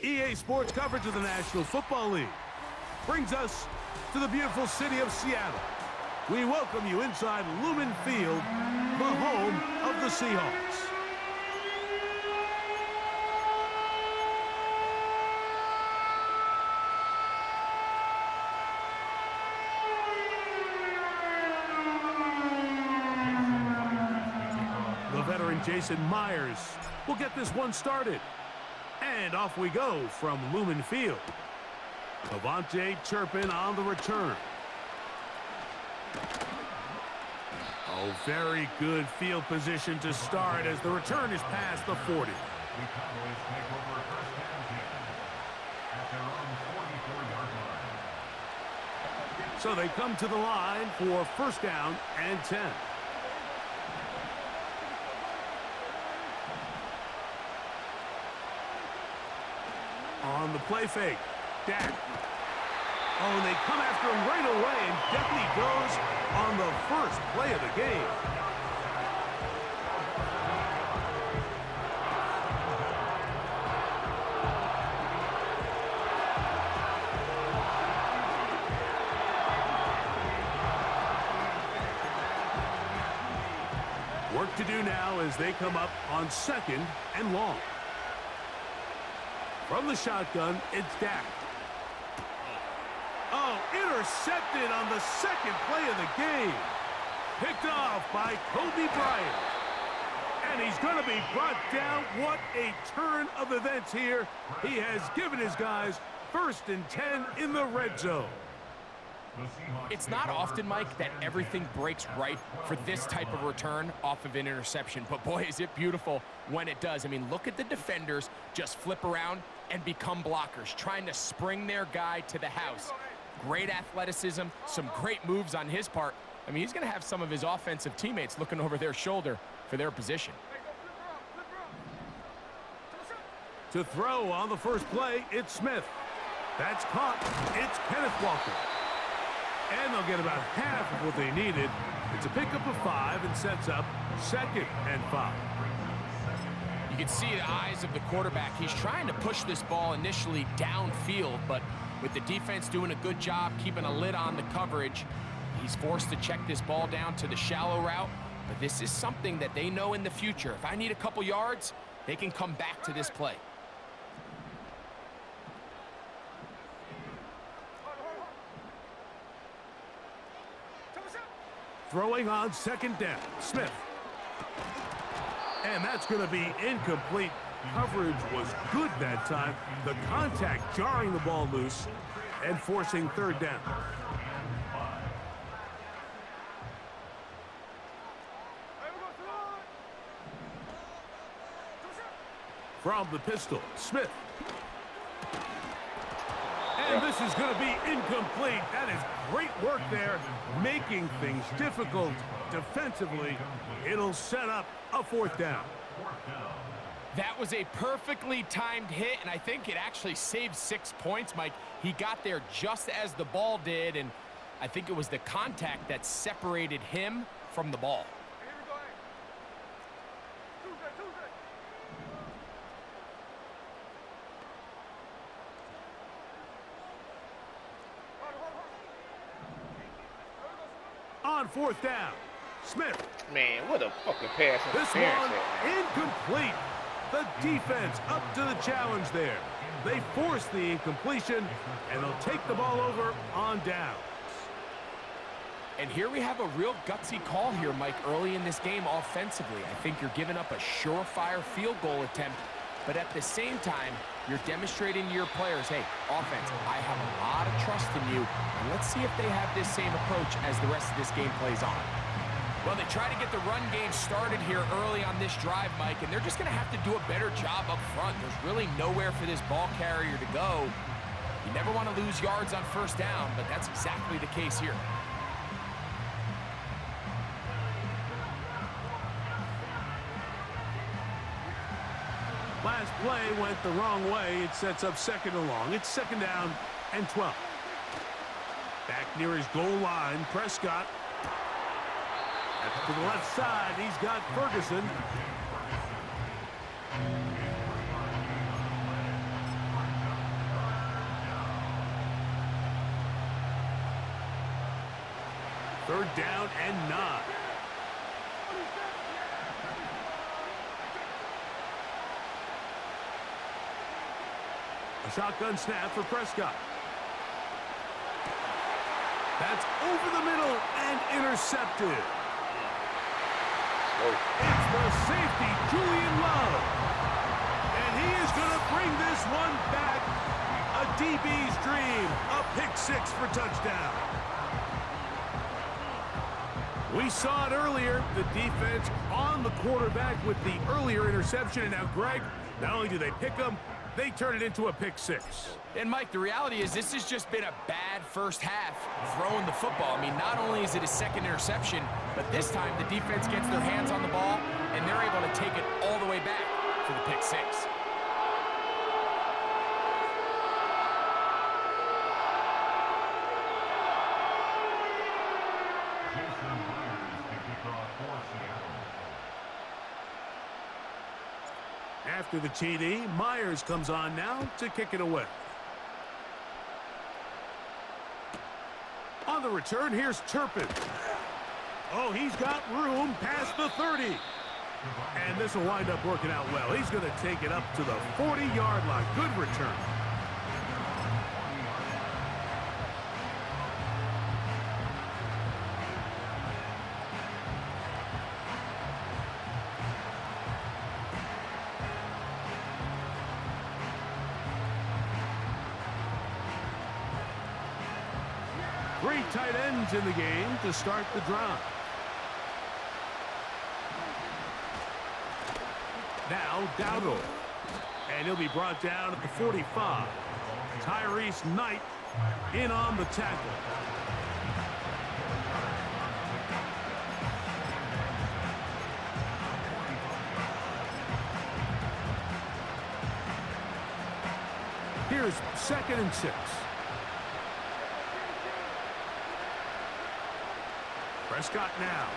EA Sports coverage of the National Football League brings us to the beautiful city of Seattle. We welcome you inside Lumen Field, the home of the Seahawks. The veteran Jason Myers will get this one started. And off we go from Lumen Field. Devontae Turpin on the return. Oh, very good field position to start as the return is past the 40. So they come to the line for first down and 10. On the play fake, Dak. Oh, and they come after him right away, and Deputy goes on the first play of the game. Work to do now as they come up on second and long. From the shotgun, it's Dak. Oh, intercepted on the second play of the game. Picked off by Kobe Bryant. And he's going to be brought down. What a turn of events here. He has given his guys 1st and 10 in the red zone. It's not often, Mike, that everything breaks right for this type of return off of an interception. But, boy, is it beautiful when it does. I mean, look at the defenders just flip around and become blockers, trying to spring their guy to the house. Great athleticism, some great moves on his part. I mean, he's going to have some of his offensive teammates looking over their shoulder for their position. To throw on the first play, it's Smith. That's caught. It's Kenneth Walker. And they'll get about half of what they needed. It's a pickup of 5 and sets up 2nd and 5. You can see the eyes of the quarterback. He's trying to push this ball initially downfield, but with the defense doing a good job keeping a lid on the coverage, he's forced to check this ball down to the shallow route. But this is something that they know in the future. If I need a couple yards, they can come back to this play. Throwing on 2nd down, Smith. And that's going to be incomplete. Coverage was good that time. The contact jarring the ball loose and forcing 3rd down. From the pistol, Smith. And this is going to be incomplete. That is great work there, making things difficult defensively. It'll set up a 4th down. That was a perfectly timed hit, and I think it actually saved 6 points, Mike. He got there just as the ball did, and I think it was the contact that separated him from the ball. On 4th down, Smith. Man, what a fucking pass. This one incomplete. The defense up to the challenge there. They force the incompletion, and they'll take the ball over on downs. And here we have a real gutsy call here, Mike, early in this game offensively. I think you're giving up a surefire field goal attempt, but at the same time, you're demonstrating to your players, hey, offense, I have a lot of trust in you, and let's see if they have this same approach as the rest of this game plays on. Well, they try to get the run game started here early on this drive, Mike, and they're just going to have to do a better job up front. There's really nowhere for this ball carrier to go. You never want to lose yards on 1st down, but that's exactly the case here. Last play went the wrong way. It sets up 2nd and long. It's 2nd down and 12. Back near his goal line, Prescott. To the left side, he's got Ferguson. Third down and 9. A shotgun snap for Prescott. That's over the middle and intercepted. It's the safety, Julian Love. And he is going to bring this one back. A DB's dream. A pick 6 for touchdown. We saw it earlier. The defense on the quarterback with the earlier interception. And now, Greg, not only do they pick him, they turn it into a pick 6. And, Mike, the reality is this has just been a bad first half throwing the football. I mean, not only is it a second interception, but this time the defense gets their hands on the ball, and they're able to take it all the way back for the pick 6. After the TD, Myers comes on now to kick it away. On the return, here's Turpin. Oh, he's got room past the 30. And this will wind up working out well. He's going to take it up to the 40-yard line. Good return. Three tight ends in the game to start the drive. Now Dowdle. And he'll be brought down at the 45. Tyrese Knight in on the tackle. Here's 2nd and 6. Prescott now.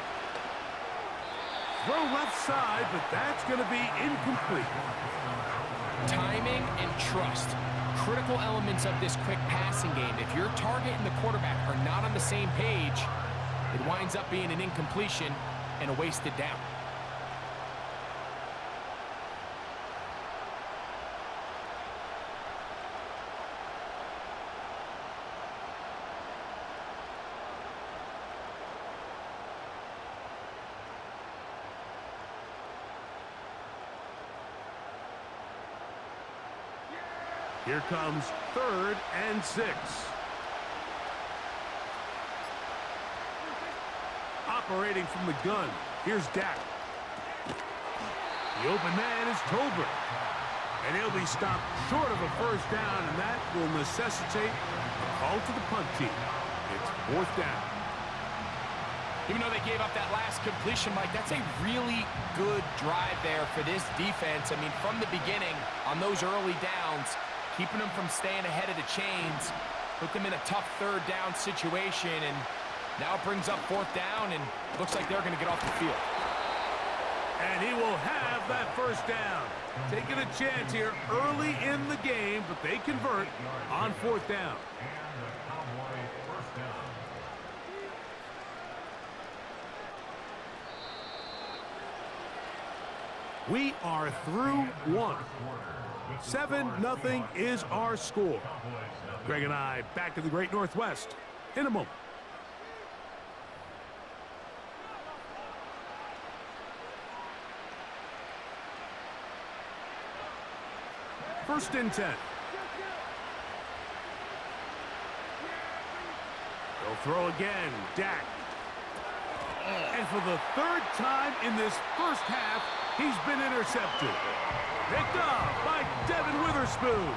Throw left side, but that's going to be incomplete. Timing and trust. Critical elements of this quick passing game. If your target and the quarterback are not on the same page, it winds up being an incompletion and a wasted down. Here comes 3rd and 6. Operating from the gun, here's Dak. The open man is Tolbert. And he'll be stopped short of a first down, and that will necessitate a call to the punt team. It's 4th down. Even though they gave up that last completion, Mike, that's a really good drive there for this defense. I mean, from the beginning, on those early downs, keeping them from staying ahead of the chains, put them in a tough 3rd down situation, and now it brings up 4th down, and looks like they're going to get off the field. And he will have that first down. Taking a chance here early in the game, but they convert on 4th down. We are through 1. 7-0 is our score. Greg and I back in the Great Northwest in a moment. First and 10. They'll throw again. Dak. And for the 3rd time in this first half, he's been intercepted. Picked off by Devin Witherspoon.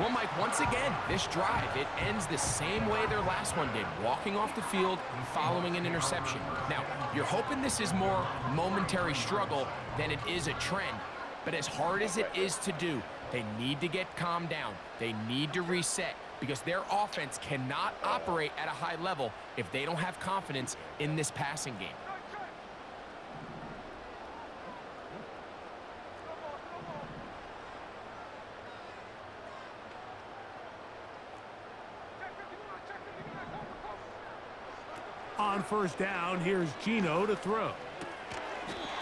Well, Mike, once again, this drive, it ends the same way their last one did, walking off the field following an interception. Now, you're hoping this is more momentary struggle than it is a trend, but as hard as it is to do, they need to get calmed down. They need to reset because their offense cannot operate at a high level if they don't have confidence in this passing game. On first down, here's Geno to throw.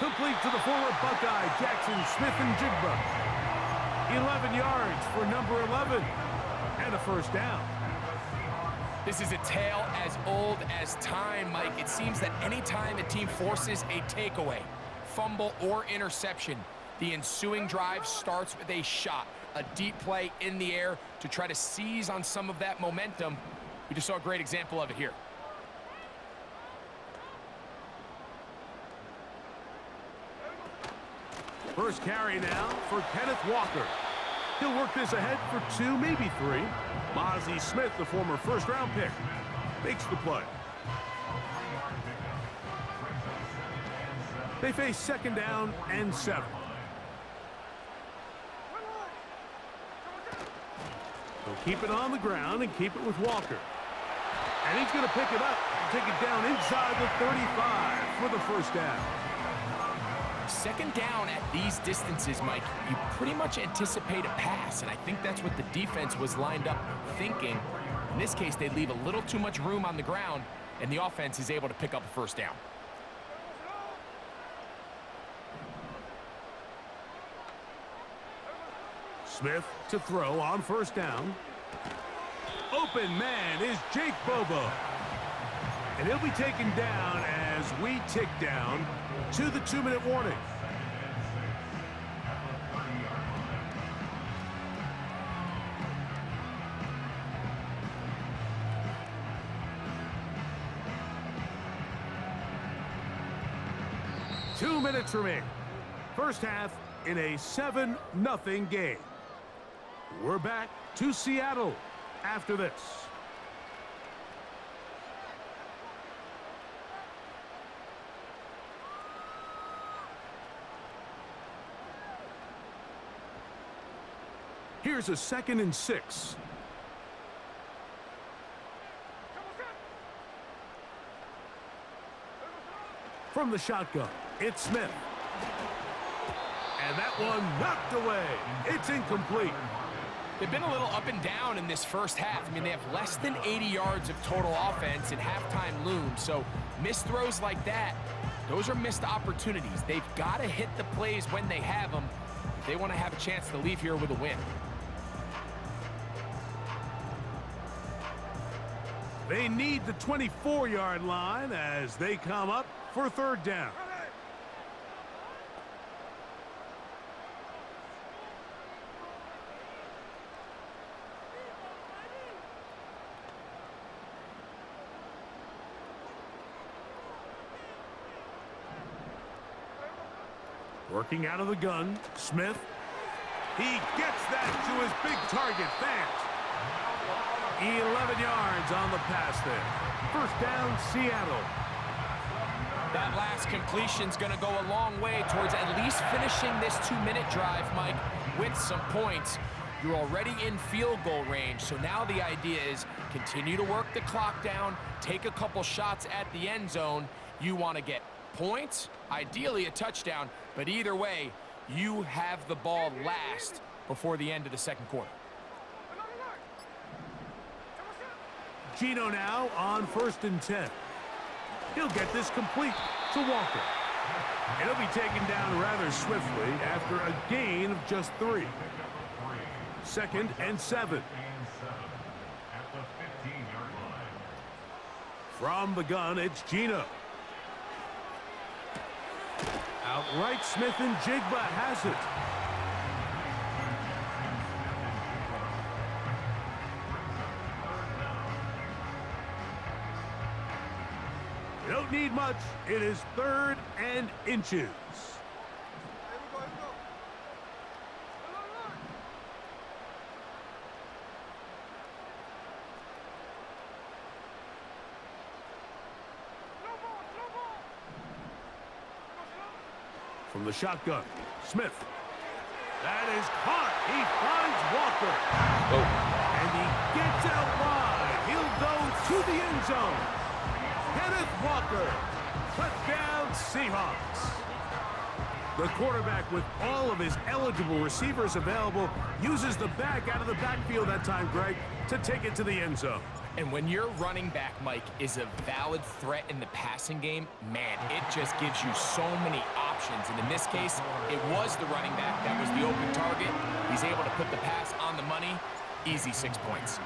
Complete to the former Buckeye, Jackson Smith-Njigba. 11 yards for number 11. And a first down. This is a tale as old as time, Mike. It seems that anytime a team forces a takeaway, fumble, or interception, the ensuing drive starts with a shot, a deep play in the air to try to seize on some of that momentum. We just saw a great example of it here. First carry now for Kenneth Walker. He'll work this ahead for 2, maybe 3. Mozzie Smith, the former first-round pick, makes the play. They face second down and 7. They'll keep it on the ground and keep it with Walker. And he's going to pick it up and take it down inside the 35 for the first down. Second down at these distances, Mike, you pretty much anticipate a pass, and I think that's what the defense was lined up thinking. In this case, they leave a little too much room on the ground, and the offense is able to pick up a first down. Smith to throw on first down. Open man is Jake Bobo. And he'll be taken down as we tick down to the 2-minute warning. Two minutes remain. First half in a 7-0 game. We're back to Seattle after this. Here's a 2nd and 6. From the shotgun, it's Smith. And that one knocked away. It's incomplete. They've been a little up and down in this first half. I mean, they have less than 80 yards of total offense and halftime looms. So missed throws like that, those are missed opportunities. They've got to hit the plays when they have them if they want to have a chance to leave here with a win. They need the 24-yard line as they come up for third down. Working out of the gun, Smith. He gets that to his big target, Fant. 11 yards on the pass there. First down, Seattle. That last completion's going to go a long way towards at least finishing this 2-minute drive, Mike, with some points. You're already in field goal range, so now the idea is continue to work the clock down, take a couple shots at the end zone. You want to get points, ideally a touchdown, but either way, you have the ball last before the end of the second quarter. Geno now on 1st and 10. He'll get this complete to Walker. And he'll be taken down rather swiftly after a gain of just 3. 2nd and 7. From the gun, it's Geno. Outright Smith-Njigba has it. You don't need much. It is 3rd and inches. From the shotgun, Smith. That is caught. He finds Walker. And he gets out wide. He'll go to the end zone. Kenneth Walker. Touchdown, Seahawks. The quarterback, with all of his eligible receivers available, uses the back out of the backfield that time, Greg, to take it to the end zone. And when your running back, Mike, is a valid threat in the passing game, man, it just gives you so many options. And in this case, it was the running back that was the open target. He's able to put the pass on the money. Easy 6 points.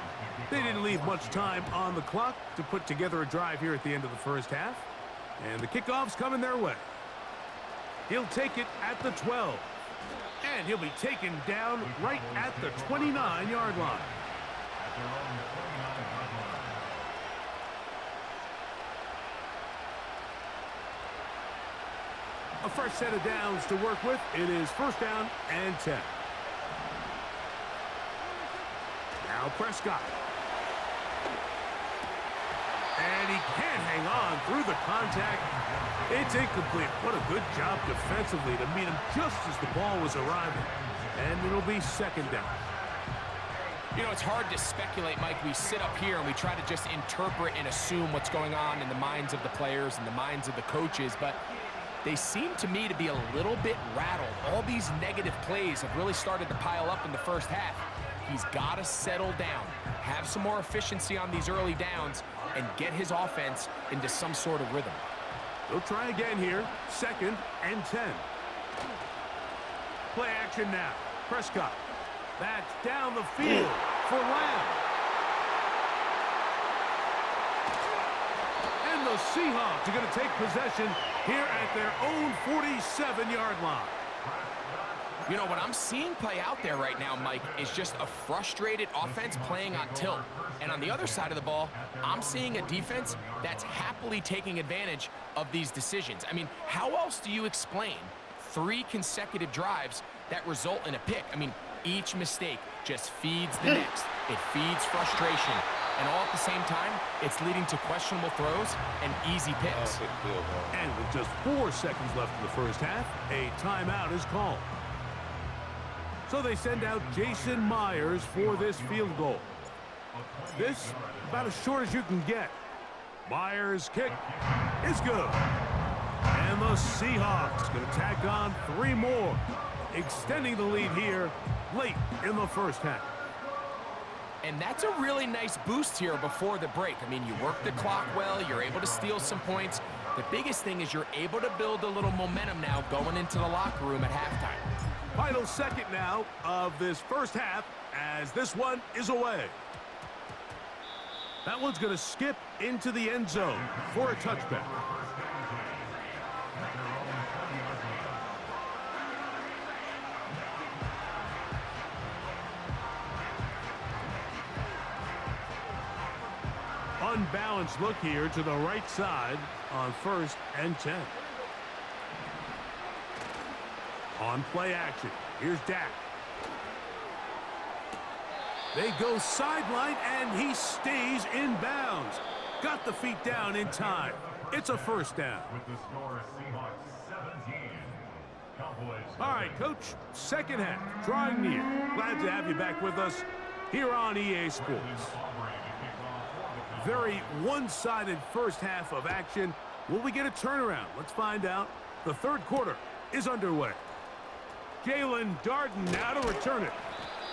They didn't leave much time on the clock to put together a drive here at the end of the first half. And the kickoff's coming their way. He'll take it at the 12. And he'll be taken down right at the 29-yard line. A fresh set of downs to work with. It is first down and 10. Now Prescott. And he can't hang on through the contact. It's incomplete. What a good job defensively to meet him just as the ball was arriving. And it'll be second down. You know, it's hard to speculate, Mike. We sit up here and we try to just interpret and assume what's going on in the minds of the players and the minds of the coaches, but they seem to me to be a little bit rattled. All these negative plays have really started to pile up in the first half. He's got to settle down, have some more efficiency on these early downs, and get his offense into some sort of rhythm. They'll try again here. Second and 10. Play action now. Prescott. That's down the field for Lamb. And the Seahawks are going to take possession here at their own 47-yard line. You know, what I'm seeing play out there right now, Mike, is just a frustrated offense playing on tilt. And on the other side of the ball, I'm seeing a defense that's happily taking advantage of these decisions. I mean, how else do you explain 3 consecutive drives that result in a pick? I mean, each mistake just feeds the next. It feeds frustration. And all at the same time, it's leading to questionable throws and easy picks. And with just 4 seconds left in the first half, a timeout is called. So they send out Jason Myers for this field goal. This, about as short as you can get. Myers' kick is good. And the Seahawks going to tack on 3 more, extending the lead here late in the first half. And that's a really nice boost here before the break. I mean, you work the clock well, you're able to steal some points. The biggest thing is you're able to build a little momentum now going into the locker room at halftime. Final second now of this first half as this one is away. That one's going to skip into the end zone for a touchback. Unbalanced look here to the right side on first and 10. On play action, here's Dak. They go sideline, and he stays in bounds. Got the feet down in time. It's a first down. All right, Coach, second half, drawing near. Glad to have you back with us here on EA Sports. Very one-sided first half of action. Will we get a turnaround? Let's find out. The third quarter is underway. Jalen Darden now to return it.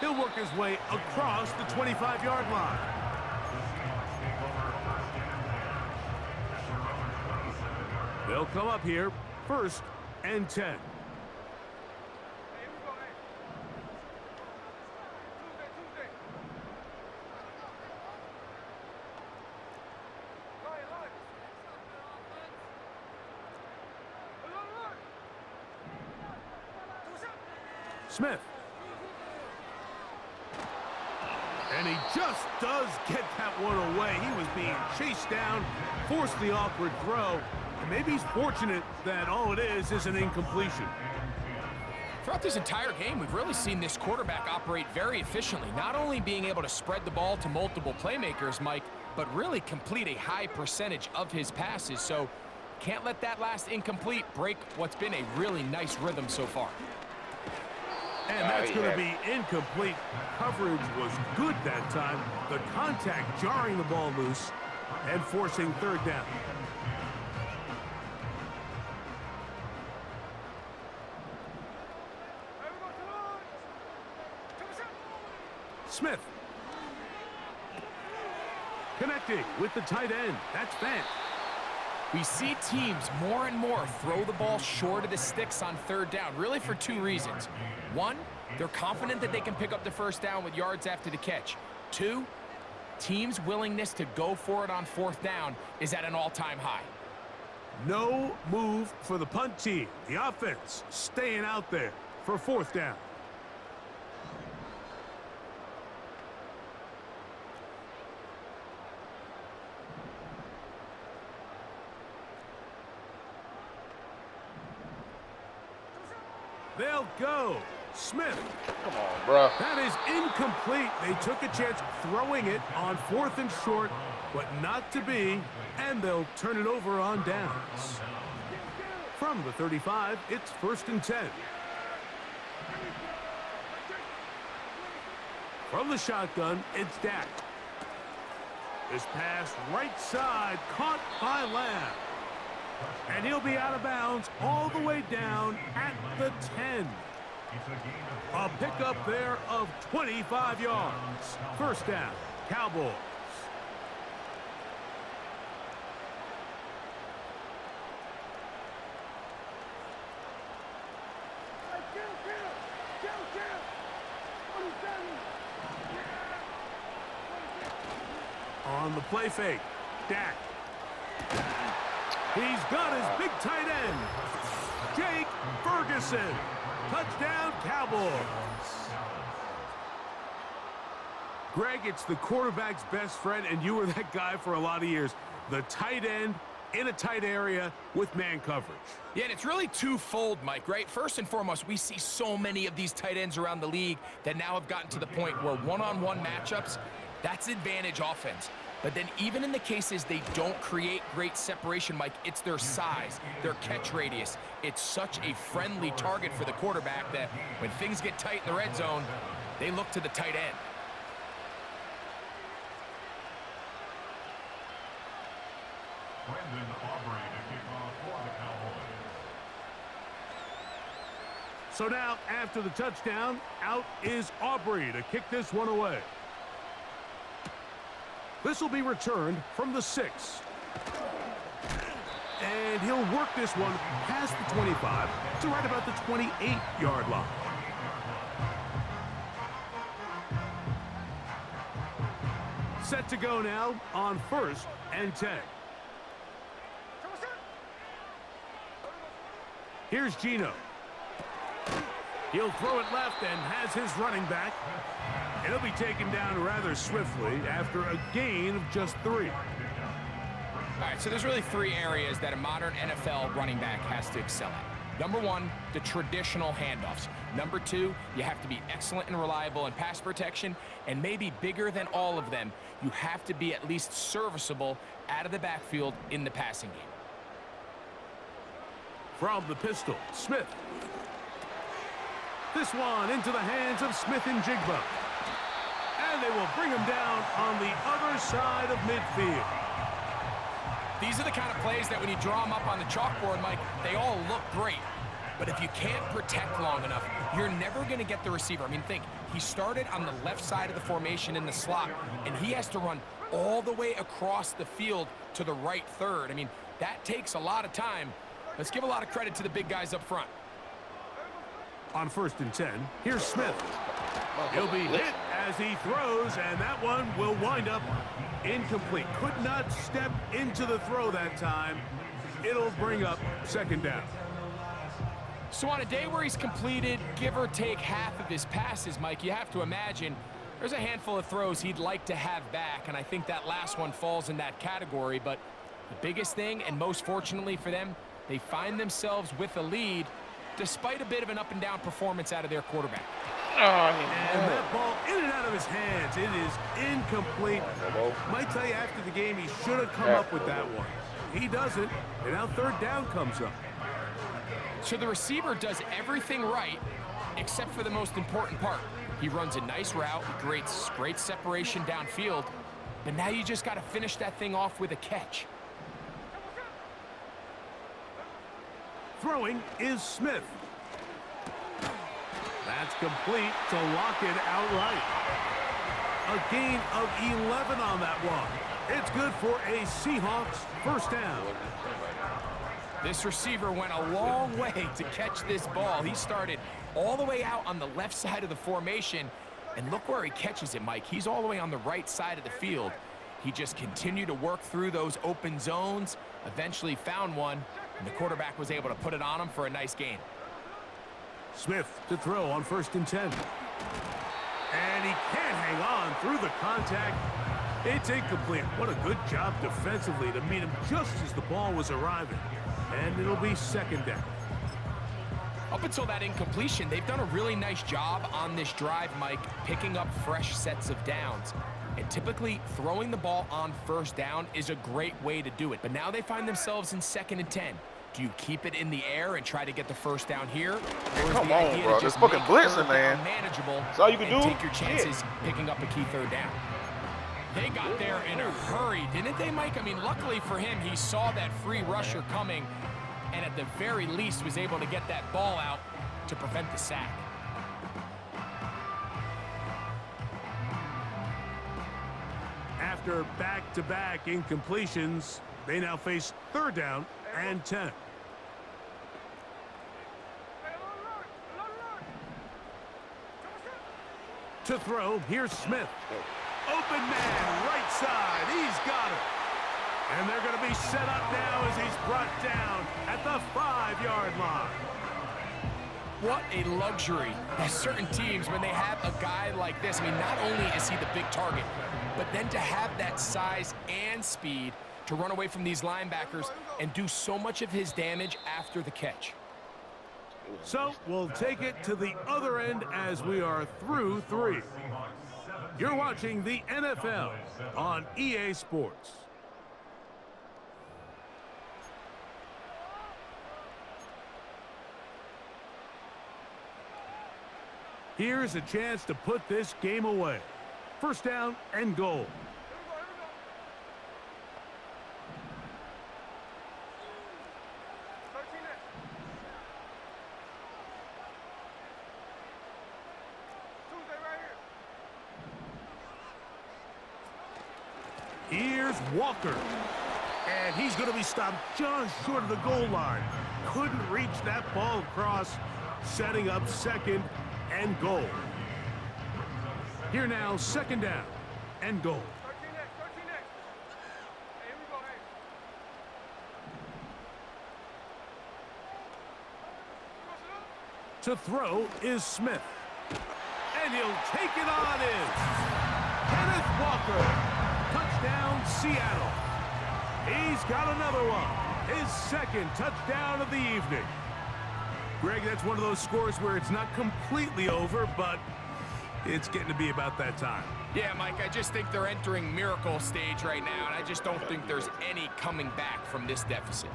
He'll work his way across the 25-yard line. They'll come up here, first and 10. Smith. And he just does get that one away. He was being chased down, forced the awkward throw, and maybe he's fortunate that all it is an incompletion. Throughout this entire game, we've really seen this quarterback operate very efficiently, not only being able to spread the ball to multiple playmakers, Mike, but really complete a high percentage of his passes. So can't let that last incomplete break what's been a really nice rhythm so far. And that's going to be incomplete. Coverage was good that time. The contact jarring the ball loose and forcing third down. Smith. Connecting with the tight end. That's Fant. We see teams more and more throw the ball short of the sticks on third down, really for two reasons. One, they're confident that they can pick up the first down with yards after the catch. Two, teams' willingness to go for it on fourth down is at an all-time high. No move for the punt team. The offense staying out there for fourth down. They'll go. Smith. Come on, bro. That is incomplete. They took a chance throwing it on 4th and short, but not to be, and they'll turn it over on downs. From the 35, it's 1st and 10. From the shotgun, it's Dak. This pass right side, caught by Lamb. And he'll be out of bounds all the way down at the 10. A pickup there of 25 yards. First down, Cowboys. On the play fake, Dak. He's got his big tight end, Jake Ferguson. Touchdown, Cowboys. Greg, it's the quarterback's best friend, and you were that guy for a lot of years. The tight end in a tight area with man coverage. Yeah, and it's really twofold, Mike, right? First and foremost, we see so many of these tight ends around the league that now have gotten to the point where one-on-one matchups, that's advantage offense. But then even in the cases they don't create great separation, Mike, it's their size, their catch radius. It's such a friendly target for the quarterback that when things get tight in the red zone, they look to the tight end. So now, after the touchdown, out is Aubrey to kick this one away. This will be returned from the 6. And he'll work this one past the 25 to right about the 28-yard line. Set to go now on 1st and 10. Here's Gino. He'll throw it left and has his running back. And he'll be taken down rather swiftly after a gain of just 3. All right, so there's really 3 areas that a modern NFL running back has to excel at. Number 1, the traditional handoffs. Number 2, you have to be excellent and reliable in pass protection. And maybe bigger than all of them, you have to be at least serviceable out of the backfield in the passing game. From the pistol, Smith. This one into the hands of Smith and Jigba. And they will bring him down on the other side of midfield. These are the kind of plays that when you draw them up on the chalkboard, Mike, they all look great. But if you can't protect long enough, you're never going to get the receiver. I mean, think, he started on the left side of the formation in the slot, and he has to run all the way across the field to the right third. I mean, that takes a lot of time. Let's give a lot of credit to the big guys up front. On 1st and 10, here's Smith. He'll be hit as he throws, and that one will wind up incomplete. Could not step into the throw that time. It'll bring up 2nd down. So on a day where he's completed, give or take half of his passes, Mike, you have to imagine there's a handful of throws he'd like to have back, and I think that last one falls in that category. But the biggest thing, and most fortunately for them, they find themselves with a lead despite a bit of an up-and-down performance out of their quarterback. And that ball in and out of his hands. It is incomplete. Might tell you after the game he should have come up with that one. He doesn't, and now 3rd down comes up. So the receiver does everything right except for the most important part. He runs a nice route, great separation downfield, but now you just got to finish that thing off with a catch. Throwing is Smith. That's complete to lock it outright. A gain of 11 on that one. It's good for a Seahawks first down. This receiver went a long way to catch this ball. He started all the way out on the left side of the formation, and look where he catches it, Mike. He's all the way on the right side of the field. He just continued to work through those open zones, eventually found one, and the quarterback was able to put it on him for a nice gain. Smith to throw on 1st and 10. And he can't hang on through the contact. It's incomplete. What a good job defensively to meet him just as the ball was arriving. And it'll be 2nd down. Up until that incompletion, they've done a really nice job on this drive, Mike, picking up fresh sets of downs. And typically, throwing the ball on 1st down is a great way to do it. But now they find themselves in 2nd and 10. Do you keep it in the air and try to get the 1st down here? Or Come on, bro. This fucking blitzing, man. Manageable. That's all you can do. Take your chances picking up a key 3rd down. They got there in a hurry, didn't they, Mike? I mean, luckily for him, he saw that free rusher coming, and at the very least was able to get that ball out to prevent the sack. After back-to-back incompletions, they now face 3rd down and 10. To throw, here's Smith. Open man, right side. He's got it. And they're going to be set up now as he's brought down at the 5-yard line. What a luxury. There's certain teams, when they have a guy like this, I mean, not only is he the big target, but then to have that size and speed to run away from these linebackers and do so much of his damage after the catch. So we'll take it to the other end as we are through 3. You're watching the NFL on EA Sports. Here's a chance to put this game away. 1st down and goal. Here's Walker. And he's going to be stopped just short of the goal line. Couldn't reach that ball across, setting up 2nd and goal. Here now, 2nd down and goal. To throw is Smith. And he'll take it on in. Kenneth Walker. Touchdown, Seattle. He's got another one. His 2nd touchdown of the evening. Greg, that's one of those scores where it's not completely over, but it's getting to be about that time. Yeah, Mike, I just think they're entering miracle stage right now, and I just don't think there's any coming back from this deficit.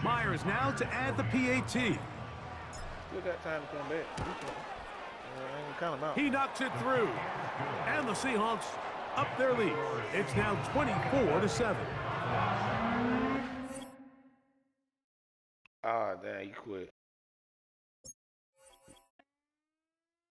Myers now to add the PAT. Still got time to come back. He knocks it through. And the Seahawks up their lead. It's now 24-7. Ah, damn, you quit.